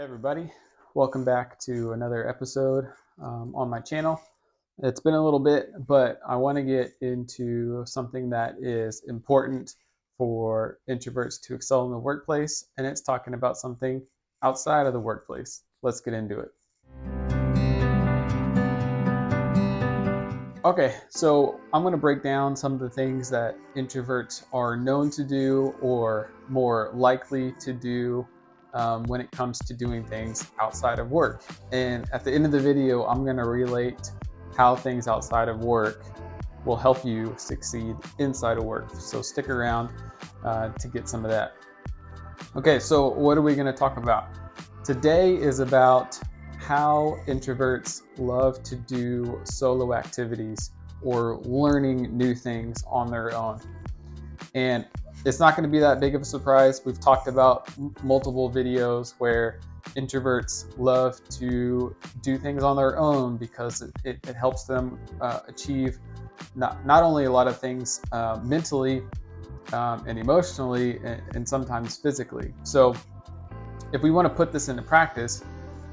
Hey everybody, welcome back to another episode on my channel. It's been a little bit, but I want to get into something that is important for introverts to excel in the workplace, and it's talking about something outside of the workplace. Let's get into it. Okay, so I'm going to break down some of the things that introverts are known to do or more likely to do when it comes to doing things outside of work. And at the end of the video, I'm going to relate how things outside of work will help you succeed inside of work. So stick around to get some of that. Okay, so what are we going to talk about? Today is about how introverts love to do solo activities or learning new things on their own. And it's not going to be that big of a surprise. We've talked about multiple videos where introverts love to do things on their own because it helps them achieve not only a lot of things mentally and emotionally and sometimes physically. So if we want to put this into practice,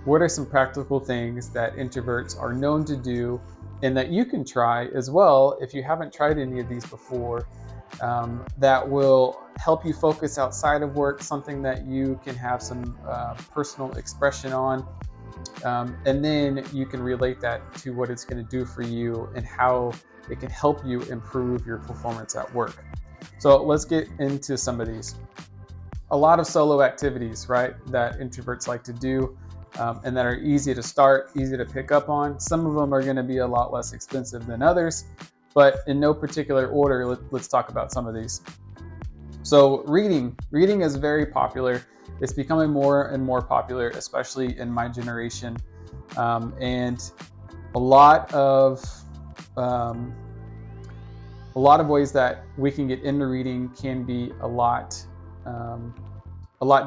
what are some practical things that introverts are known to do and that you can try as well if you haven't tried any of these before, that will help you focus outside of work, something that you can have some personal expression on, and then you can relate that to what it's going to do for you and how it can help you improve your performance at work. So let's get into some of these. A lot of solo activities, right, that introverts like to do and that are easy to start, easy to pick up on. Some of them are going to be a lot less expensive than others, but in no particular order, let's talk about some of these. So reading is very popular. It's becoming more and more popular, especially in my generation, and a lot of ways that we can get into reading can be a lot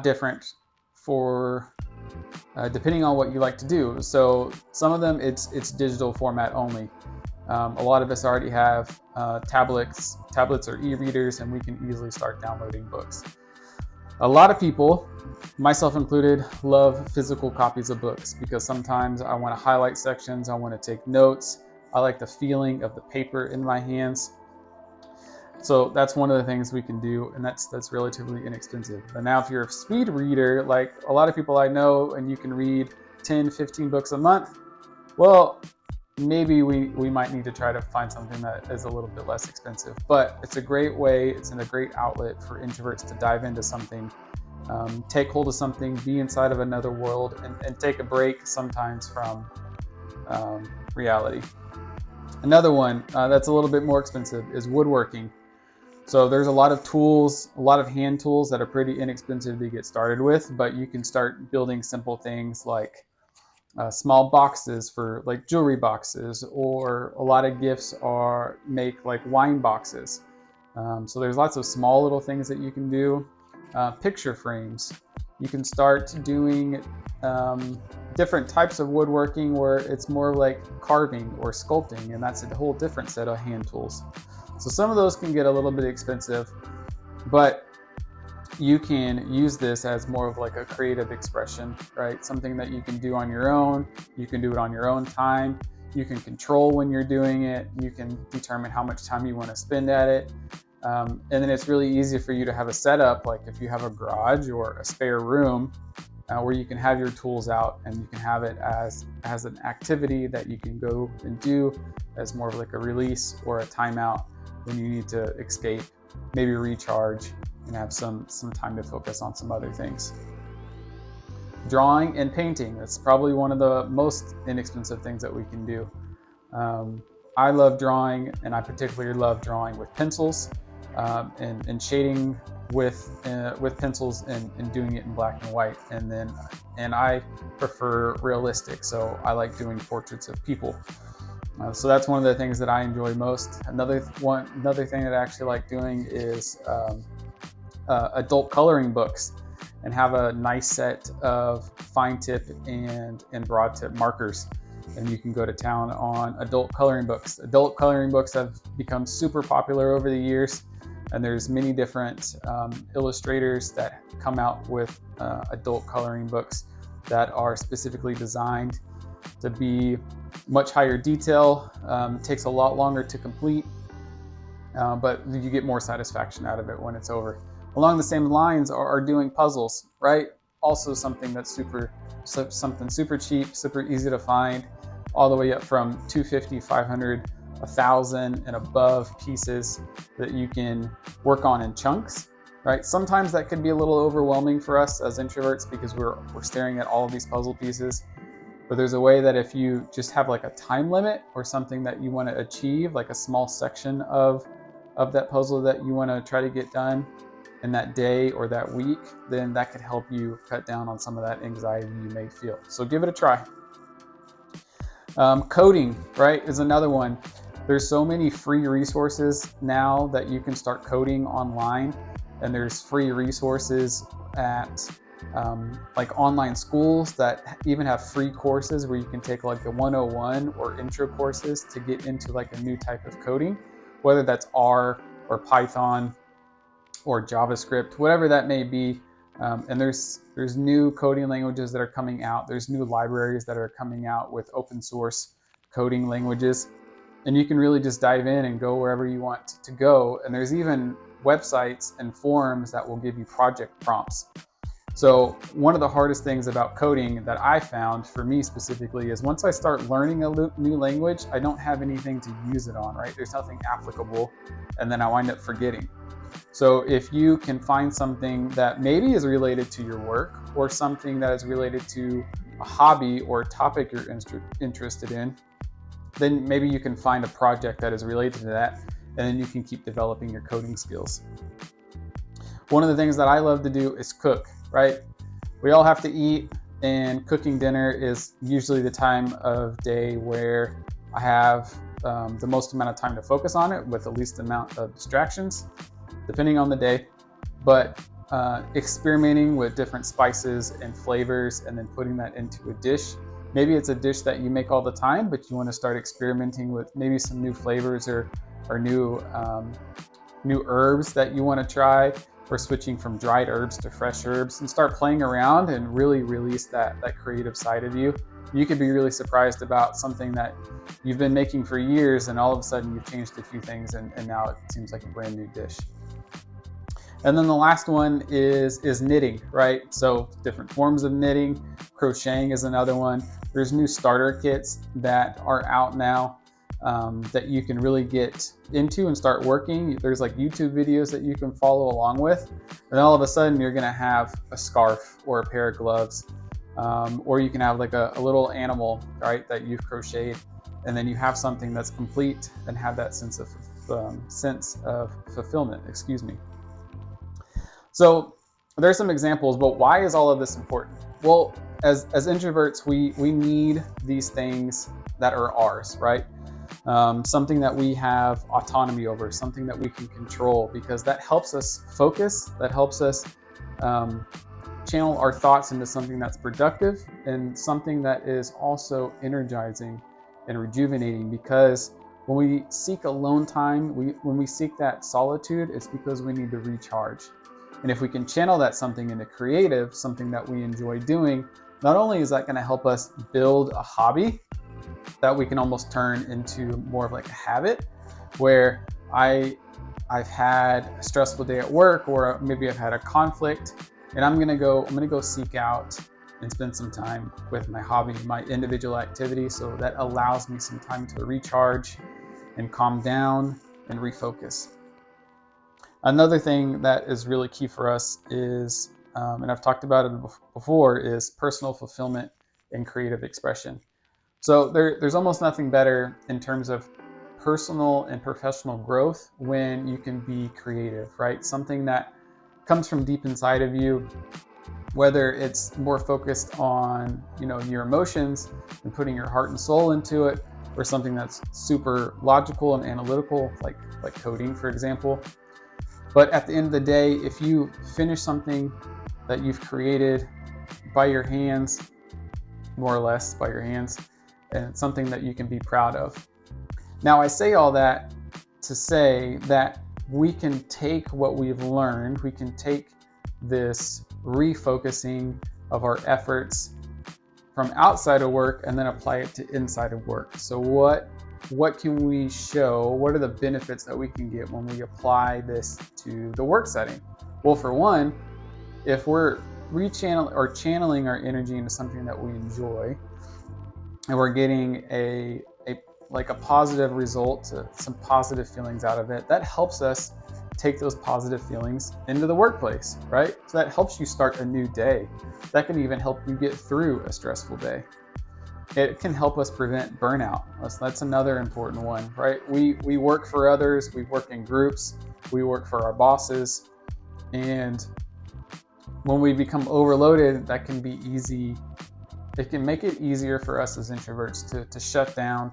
different for depending on what you like to do. So some of them it's digital format only. A lot of us already have tablets or e-readers, and we can easily start downloading books. A lot of people, myself included, love physical copies of books because sometimes I want to highlight sections, I want to take notes, I like the feeling of the paper in my hands. So that's one of the things we can do, and that's relatively inexpensive. But now if you're a speed reader, like a lot of people I know, and you can read 10, 15 books a month, well, maybe we might need to try to find something that is a little bit less expensive. But it's a great way, it's a great outlet for introverts to dive into something, take hold of something, be inside of another world, and take a break sometimes from reality. Another one that's a little bit more expensive is woodworking. So there's a lot of tools, a lot of hand tools that are pretty inexpensive to get started with, but you can start building simple things like small boxes for like jewelry boxes, or a lot of gifts are make like wine boxes. So there's lots of small little things that you can do. Picture frames. You can start doing different types of woodworking where it's more like carving or sculpting, and that's a whole different set of hand tools. So some of those can get a little bit expensive, but you can use this as more of like a creative expression, right? Something that you can do on your own. You can do it on your own time. You can control when you're doing it. You can determine how much time you want to spend at it. And then it's really easy for you to have a setup, like if you have a garage or a spare room where you can have your tools out, and you can have it as an activity that you can go and do as more of like a release or a timeout when you need to escape, maybe recharge, and have some time to focus on some other things. Drawing and painting, that's probably one of the most inexpensive things that we can do. I love drawing, and I particularly love drawing with pencils and shading with pencils and doing it in black and white. And I prefer realistic, so I like doing portraits of people. So that's one of the things that I enjoy most. Another thing that I actually like doing is adult coloring books, and have a nice set of fine tip and broad tip markers. And you can go to town on adult coloring books. Adult coloring books have become super popular over the years, and there's many different illustrators that come out with adult coloring books. that are specifically designed to be much higher detail. Takes a lot longer to complete, but you get more satisfaction out of it when it's over. Along the same lines are doing puzzles, right? Also something that's something super cheap, super easy to find, all the way up from 250, 500, 1,000 and above pieces that you can work on in chunks, right? Sometimes that can be a little overwhelming for us as introverts because we're staring at all of these puzzle pieces. But there's a way that if you just have like a time limit or something that you want to achieve, like a small section of that puzzle that you want to try to get done in that day or that week, then that could help you cut down on some of that anxiety you may feel. So give it a try. Coding, right, is another one. There's so many free resources now that you can start coding online, and there's free resources at like online schools that even have free courses where you can take like the 101 or intro courses to get into like a new type of coding, whether that's R or Python or JavaScript, whatever that may be. And there's new coding languages that are coming out. There's new libraries that are coming out with open source coding languages. And you can really just dive in and go wherever you want to go. And there's even websites and forums that will give you project prompts. So one of the hardest things about coding that I found for me specifically is once I start learning a new language, I don't have anything to use it on, right? There's nothing applicable, and then I wind up forgetting. So if you can find something that maybe is related to your work or something that is related to a hobby or a topic you're interested in, then maybe you can find a project that is related to that, and then you can keep developing your coding skills. One of the things that I love to do is cook, right? We all have to eat, and cooking dinner is usually the time of day where I have the most amount of time to focus on it with the least amount of distractions, depending on the day. But experimenting with different spices and flavors and then putting that into a dish. Maybe it's a dish that you make all the time, but you want to start experimenting with maybe some new flavors or new herbs that you want to try, or switching from dried herbs to fresh herbs, and start playing around and really release that creative side of you. You could be really surprised about something that you've been making for years, and all of a sudden you've changed a few things, and now it seems like a brand new dish. And then the last one is knitting, right? So different forms of knitting. Crocheting is another one. There's new starter kits that are out now that you can really get into and start working. There's like YouTube videos that you can follow along with. And all of a sudden you're gonna have a scarf or a pair of gloves. Or you can have like a little animal, right, that you've crocheted. And then you have something that's complete and have that sense of fulfillment, So there's some examples, but why is all of this important? Well, as introverts, we need these things that are ours, right? Something that we have autonomy over, something that we can control, because that helps us focus, that helps us channel our thoughts into something that's productive and something that is also energizing and rejuvenating. Because when we seek alone time, when we seek that solitude, it's because we need to recharge. And if we can channel that something into creative, something that we enjoy doing, not only is that going to help us build a hobby that we can almost turn into more of like a habit, where I've had a stressful day at work, or maybe I've had a conflict, and I'm gonna go seek out and spend some time with my hobby, my individual activity. So that allows me some time to recharge and calm down and refocus. Another thing that is really key for us is, and I've talked about it before, is personal fulfillment and creative expression. So there's almost nothing better in terms of personal and professional growth when you can be creative, right? Something that comes from deep inside of you, whether it's more focused on, your emotions and putting your heart and soul into it, or something that's super logical and analytical, like coding, for example. But at the end of the day, if you finish something that you've created by your hands, more or less by your hands, and it's something that you can be proud of. Now, I say all that to say that we can take what we've learned, we can take this refocusing of our efforts from outside of work and then apply it to inside of work. So what can we show? What are the benefits that we can get when we apply this to the work setting? Well, for one, if we're channeling our energy into something that we enjoy, and we're getting a positive result, some positive feelings out of it, that helps us take those positive feelings into the workplace, right? So that helps you start a new day. That can even help you get through a stressful day. It can help us prevent burnout. That's another important one, right? We work for others, we work in groups, we work for our bosses, and when we become overloaded, that can be easy. It can make it easier for us as introverts to shut down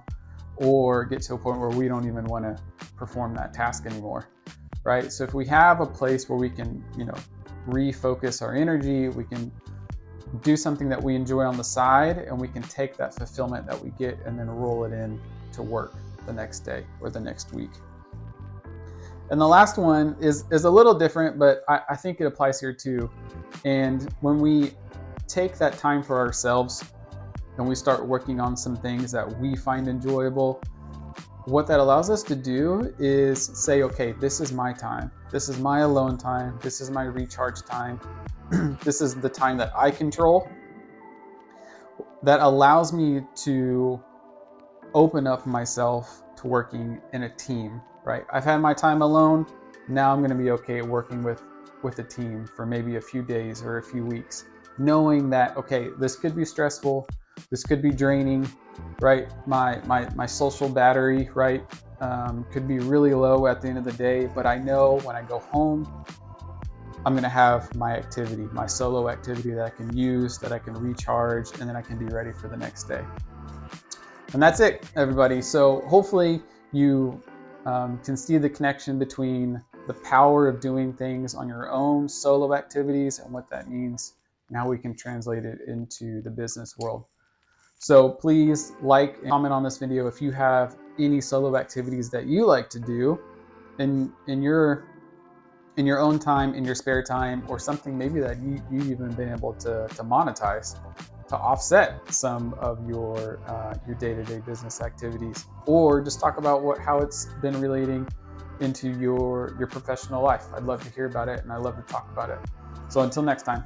or get to a point where we don't even want to perform that task anymore, right? So if we have a place where we can, refocus our energy, we can do something that we enjoy on the side, and we can take that fulfillment that we get and then roll it in to work the next day or the next week. And the last one is a little different, but I think it applies here too. And when we take that time for ourselves and we start working on some things that we find enjoyable, what that allows us to do is say, okay, this is my time. This is my alone time. This is my recharge time. This is the time that I control. That allows me to open up myself to working in a team, right? I've had my time alone. Now I'm going to be okay working with a team for maybe a few days or a few weeks, knowing that, okay, this could be stressful. This could be draining, right? My social battery, right, could be really low at the end of the day, but I know when I go home, I'm going to have my activity, my solo activity that I can use, that I can recharge, and then I can be ready for the next day. And that's it, everybody. So hopefully you can see the connection between the power of doing things on your own solo activities and what that means, and how we can translate it into the business world. So please like and comment on this video if you have any solo activities that you like to do in your own time, in your spare time, or something maybe that you've even been able to monetize to offset some of your day-to-day business activities, or just talk about how it's been relating into your professional life. I'd love to hear about it, and I love to talk about it. So until next time.